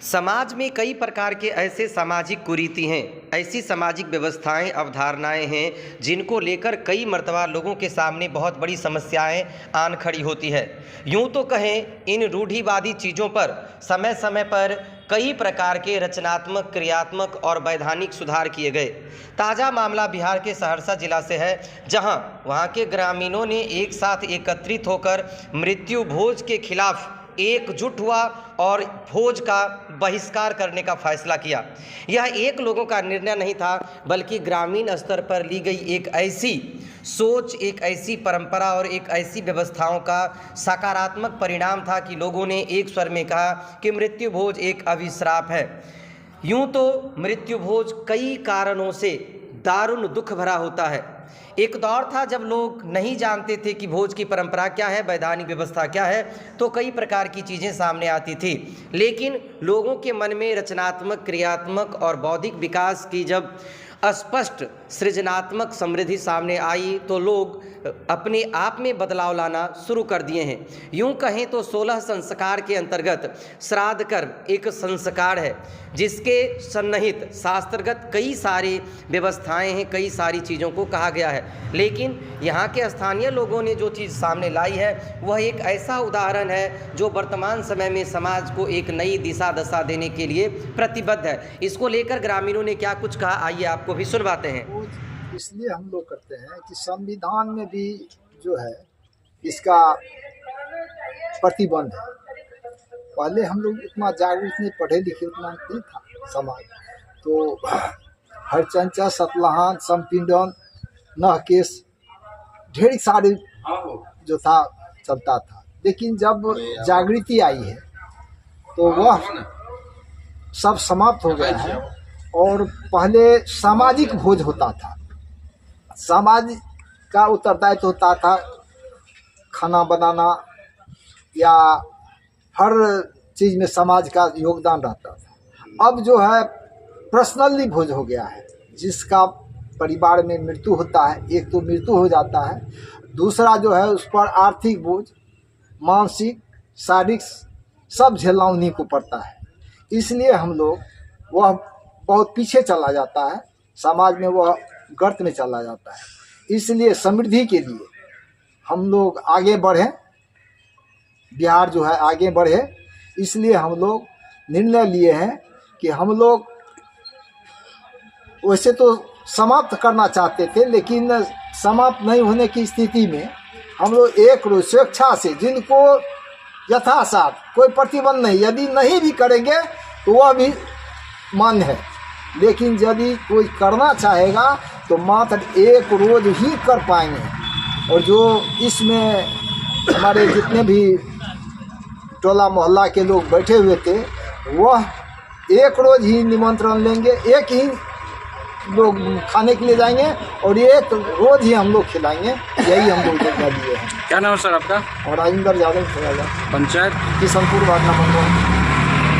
समाज में कई प्रकार के ऐसे सामाजिक कुरीति हैं, ऐसी सामाजिक व्यवस्थाएं, अवधारणाएं हैं जिनको लेकर कई मर्तबा लोगों के सामने बहुत बड़ी समस्याएं आन खड़ी होती है। यूं तो कहें, इन रूढ़िवादी चीज़ों पर समय समय पर कई प्रकार के रचनात्मक, क्रियात्मक और वैधानिक सुधार किए गए। ताज़ा मामला बिहार के सहरसा जिला से है, जहां वहां के ग्रामीणों ने एक साथ एकत्रित होकर मृत्यु भोज के खिलाफ एकजुट हुआ और भोज का बहिष्कार करने का फैसला किया। यह एक लोगों का निर्णय नहीं था, बल्कि ग्रामीण स्तर पर ली गई एक ऐसी सोच, एक ऐसी परंपरा और एक ऐसी व्यवस्थाओं का सकारात्मक परिणाम था कि लोगों ने एक स्वर में कहा कि मृत्यु भोज एक अभिश्राप है। यूं तो मृत्यु भोज कई कारणों से दारुण दुख भरा होता है। एक दौर था जब लोग नहीं जानते थे कि भोज की परंपरा क्या है, वैधानिक व्यवस्था क्या है, तो कई प्रकार की चीज़ें सामने आती थी। लेकिन लोगों के मन में रचनात्मक, क्रियात्मक और बौद्धिक विकास की जब स्पष्ट सृजनात्मक समृद्धि सामने आई तो लोग अपने आप में बदलाव लाना शुरू कर दिए हैं। यूं कहें तो 16 संस्कार के अंतर्गत श्राद्ध कर्म एक संस्कार है, जिसके सन्निहित शास्त्रगत कई सारी व्यवस्थाएं हैं, कई सारी चीज़ों को कहा गया है। लेकिन यहाँ के स्थानीय लोगों ने जो चीज़ सामने लाई है वह एक ऐसा उदाहरण है जो वर्तमान समय में समाज को एक नई दिशा दशा देने के लिए प्रतिबद्ध है। इसको लेकर ग्रामीणों ने क्या कुछ कहा, आइए आपको भी सुनवाते हैं। इसलिए हम लोग करते हैं कि संविधान में भी जो है इसका प्रतिबंध है। पहले हम लोग इतना जागरूक नहीं, पढ़े लिखे उतना नहीं था समाज, तो हरचंचा, सतलहान, संपीड़न, नहकेस, ढेर सारे जो था चलता था। लेकिन जब जागृति आई है तो वह सब समाप्त हो गया है। और पहले सामाजिक भोज होता था, समाज का उत्तरदायित्व होता था, खाना बनाना या हर चीज़ में समाज का योगदान रहता था। अब जो है पर्सनली भोज हो गया है, जिसका परिवार में मृत्यु होता है, एक तो मृत्यु हो जाता है, दूसरा जो है उस पर आर्थिक बोझ, मानसिक, शारीरिक सब झेलना उन्हीं को पड़ता है। इसलिए हम लोग वह बहुत पीछे चला जाता है, समाज में वह गर्त में चला जाता है। इसलिए समृद्धि के लिए हम लोग आगे बढ़ें, बिहार जो है आगे बढ़े, इसलिए हम लोग निर्णय लिए हैं कि हम लोग वैसे तो समाप्त करना चाहते थे, लेकिन समाप्त नहीं होने की स्थिति में हम लोग एक रोज स्वेच्छा से, जिनको यथासाथ कोई प्रतिबंध नहीं, यदि नहीं भी करेंगे तो वह भी मान्य है, लेकिन यदि कोई करना चाहेगा तो मात्र एक रोज ही कर पाएंगे। और जो इसमें हमारे जितने भी टोला मोहल्ला के लोग बैठे हुए थे, वह एक रोज ही निमंत्रण लेंगे, एक ही लोग खाने के लिए जाएंगे और एक रोज ही हम लोग खिलाएंगे। यही हम लोग निर्णय लिए हैं। क्या नाम है सर आपका? और राजेंद्र यादव, पंचायत किशनपुर वार्ड नंबर 1।